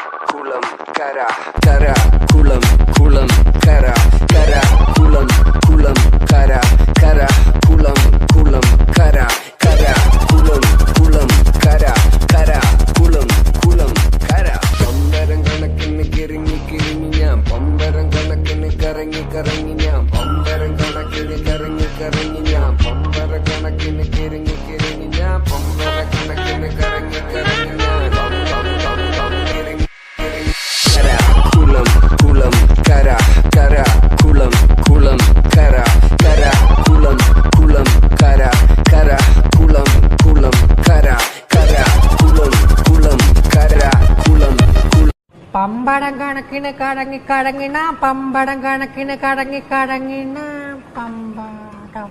കുളം കര കര കുളം കുളം കര കര കുളം കുളം കര കര കുളം കുളം കര കര കുളം കുളം കര കര കുളം കുളം കര പമ്പരം കണക്കിന് കിറങ്ങി കിറങ്ങി ഞാൻ പമ്പരം കണക്കിന് കറങ്ങി കറങ്ങി ഞാൻ പമ്പരം കണക്കിന് കറങ്ങി കറങ്ങി ഞാൻ പമ്പര കണക്കിന് കിറങ്ങി കിറങ്ങി ഞാൻ പമ്പര കണക്കിന് കറങ്ങി കറങ്ങി ഞാൻ കുളം കുളം കര കര കുളം കുളം കര കര കുളം കുളം കര കര കുളം കുളം കര കര കുളം കുളം കര കുളം പമ്പടം കണക്കിന് കടങ്ങി കടങ്ങിണ പമ്പടം കണക്കിന് കടങ്ങി കടങ്ങിണ പമ്പടം